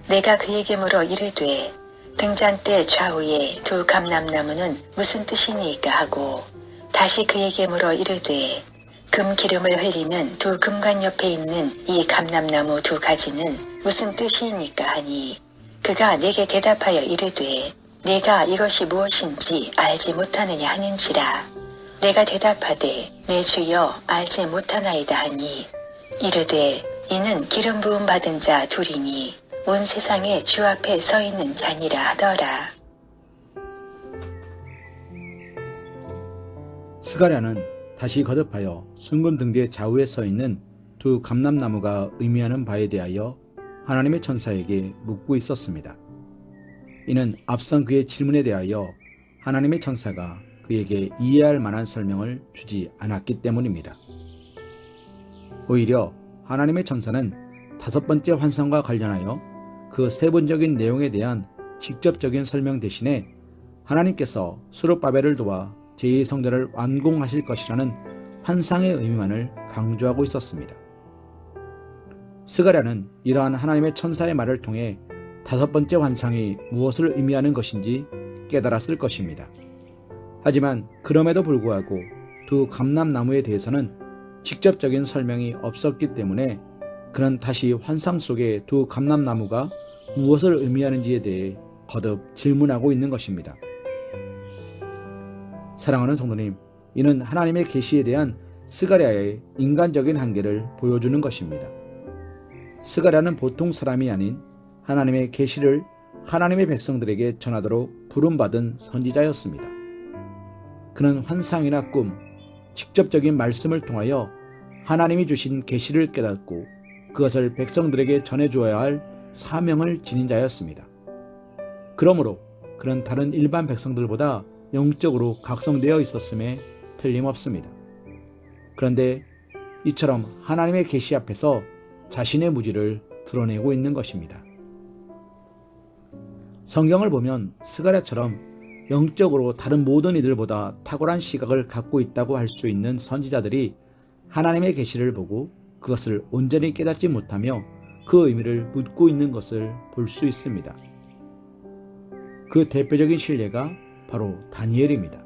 내가 그에게 물어 이르되 등잔대 좌우에 두 감람나무는 무슨 뜻이니까 하고 다시 그에게 물어 이르되 금 기름을 흘리는 두 금관 옆에 있는 이 감람나무 두 가지는 무슨 뜻이니까 하니 그가 내게 대답하여 이르되 내가 이것이 무엇인지 알지 못하느냐 하는지라. 내가 대답하되 내 주여 알지 못하나이다 하니 이르되 이는 기름 부음 받은 자 둘이니 온 세상에 주 앞에 서 있는 자니라 하더라. 스가랴는 다시 거듭하여 순금 등대 좌우에 서 있는 두 감람나무가 의미하는 바에 대하여 하나님의 천사에게 묻고 있었습니다. 이는 앞선 그의 질문에 대하여 하나님의 천사가 그에게 이해할 만한 설명을 주지 않았기 때문입니다. 오히려 하나님의 천사는 다섯 번째 환상과 관련하여 그 세부적인 내용에 대한 직접적인 설명 대신에 하나님께서 스룹바벨을 도와 제2성전을 완공하실 것이라는 환상의 의미만을 강조하고 있었습니다. 스가랴는 이러한 하나님의 천사의 말을 통해 다섯 번째 환상이 무엇을 의미하는 것인지 깨달았을 것입니다. 하지만 그럼에도 불구하고 두 감람나무에 대해서는 직접적인 설명이 없었기 때문에 그는 다시 환상 속의 두 감람나무가 무엇을 의미하는지에 대해 거듭 질문하고 있는 것입니다. 사랑하는 성도님, 이는 하나님의 계시에 대한 스가랴의 인간적인 한계를 보여주는 것입니다. 스가랴는 보통 사람이 아닌 하나님의 계시를 하나님의 백성들에게 전하도록 부름받은 선지자였습니다. 그는 환상이나 꿈, 직접적인 말씀을 통하여 하나님이 주신 계시를 깨닫고 그것을 백성들에게 전해주어야 할 사명을 지닌 자였습니다. 그러므로 그는 다른 일반 백성들보다 영적으로 각성되어 있었음에 틀림없습니다. 그런데 이처럼 하나님의 계시 앞에서 자신의 무지를 드러내고 있는 것입니다. 성경을 보면 스가랴처럼 영적으로 다른 모든 이들보다 탁월한 시각을 갖고 있다고 할 수 있는 선지자들이 하나님의 계시를 보고 그것을 온전히 깨닫지 못하며 그 의미를 묻고 있는 것을 볼 수 있습니다. 그 대표적인 신뢰가 바로 다니엘입니다.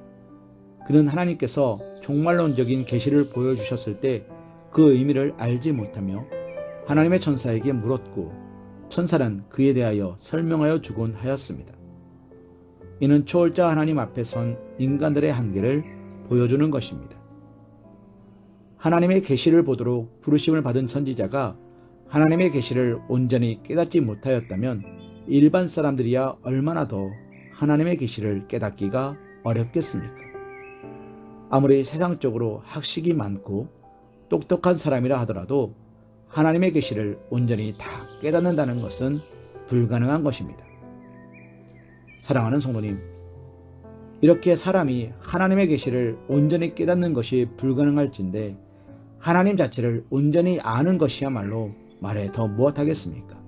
그는 하나님께서 종말론적인 계시를 보여주셨을 때 그 의미를 알지 못하며 하나님의 천사에게 물었고 천사는 그에 대하여 설명하여 주곤 하였습니다. 이는 초월자 하나님 앞에 선 인간들의 한계를 보여주는 것입니다. 하나님의 계시를 보도록 부르심을 받은 선지자가 하나님의 계시를 온전히 깨닫지 못하였다면 일반 사람들이야 얼마나 더 하나님의 계시를 깨닫기가 어렵겠습니까? 아무리 세상적으로 학식이 많고 똑똑한 사람이라 하더라도 하나님의 계시를 온전히 다 깨닫는다는 것은 불가능한 것입니다. 사랑하는 성도님, 이렇게 사람이 하나님의 계시를 온전히 깨닫는 것이 불가능할진데 하나님 자체를 온전히 아는 것이야말로 말해 더 무엇하겠습니까?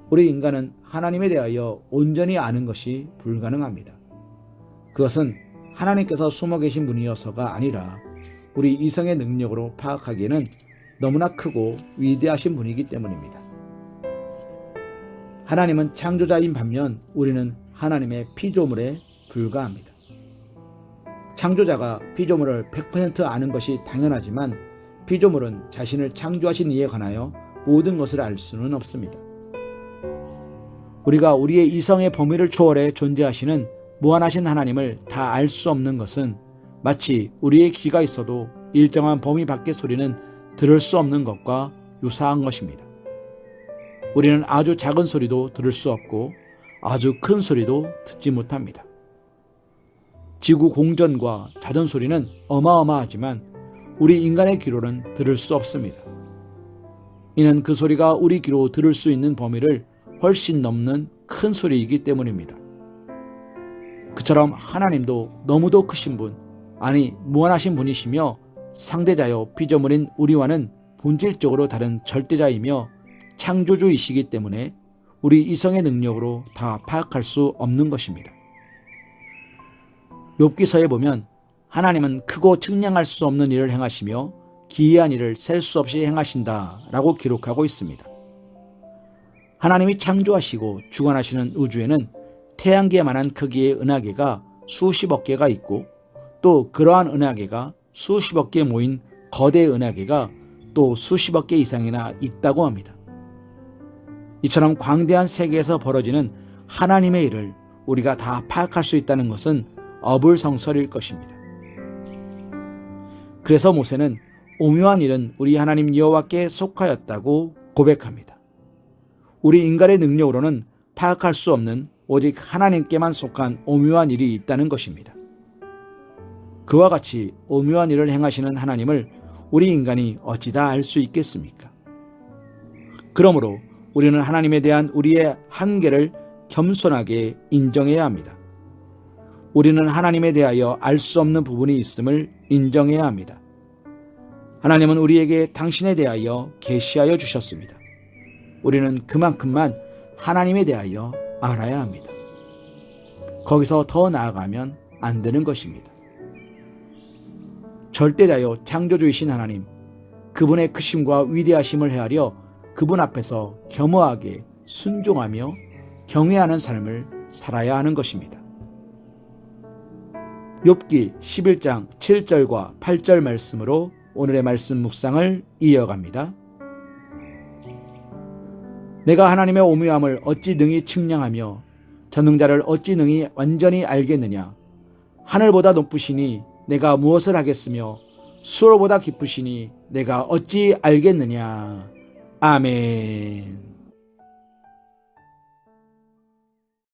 우리 인간은 하나님에 대하여 온전히 아는 것이 불가능합니다. 그것은 하나님께서 숨어 계신 분이어서가 아니라 우리 이성의 능력으로 파악하기에는 너무나 크고 위대하신 분이기 때문입니다. 하나님은 창조자인 반면 우리는 하나님의 피조물에 불과합니다. 창조자가 피조물을 100% 아는 것이 당연하지만 피조물은 자신을 창조하신 이에 관하여 모든 것을 알 수는 없습니다. 우리가 우리의 이성의 범위를 초월해 존재하시는 무한하신 하나님을 다 알 수 없는 것은 마치 우리의 귀가 있어도 일정한 범위 밖의 소리는 들을 수 없는 것과 유사한 것입니다. 우리는 아주 작은 소리도 들을 수 없고 아주 큰 소리도 듣지 못합니다. 지구 공전과 자전 소리는 어마어마하지만 우리 인간의 귀로는 들을 수 없습니다. 이는 그 소리가 우리 귀로 들을 수 있는 범위를 훨씬 넘는 큰 소리이기 때문입니다. 그처럼 하나님도 너무도 크신 분, 아니 무한하신 분이시며 상대자여 피조물인 우리와는 본질적으로 다른 절대자이며 창조주이시기 때문에 우리 이성의 능력으로 다 파악할 수 없는 것입니다. 욥기서에 보면 하나님은 크고 측량할 수 없는 일을 행하시며 기이한 일을 셀 수 없이 행하신다 라고 기록하고 있습니다. 하나님이 창조하시고 주관하시는 우주에는 태양계만한 크기의 은하계가 수십억 개가 있고 또 그러한 은하계가 수십억 개 모인 거대 은하계가 또 수십억 개 이상이나 있다고 합니다. 이처럼 광대한 세계에서 벌어지는 하나님의 일을 우리가 다 파악할 수 있다는 것은 어불성설일 것입니다. 그래서 모세는 오묘한 일은 우리 하나님 여호와께 속하였다고 고백합니다. 우리 인간의 능력으로는 파악할 수 없는 오직 하나님께만 속한 오묘한 일이 있다는 것입니다. 그와 같이 오묘한 일을 행하시는 하나님을 우리 인간이 어찌 다 알 수 있겠습니까? 그러므로 우리는 하나님에 대한 우리의 한계를 겸손하게 인정해야 합니다. 우리는 하나님에 대하여 알 수 없는 부분이 있음을 인정해야 합니다. 하나님은 우리에게 당신에 대하여 계시하여 주셨습니다. 우리는 그만큼만 하나님에 대하여 알아야 합니다. 거기서 더 나아가면 안 되는 것입니다. 절대자요 창조주이신 하나님, 그분의 크심과 위대하심을 헤아려 그분 앞에서 겸허하게 순종하며 경외하는 삶을 살아야 하는 것입니다. 욥기 11장 7절과 8절 말씀으로 오늘의 말씀 묵상을 이어갑니다. 내가 하나님의 오묘함을 어찌 능히 측량하며 전능자를 어찌 능히 완전히 알겠느냐. 하늘보다 높으시니 내가 무엇을 하겠으며 수월보다 깊으시니 내가 어찌 알겠느냐. 아멘.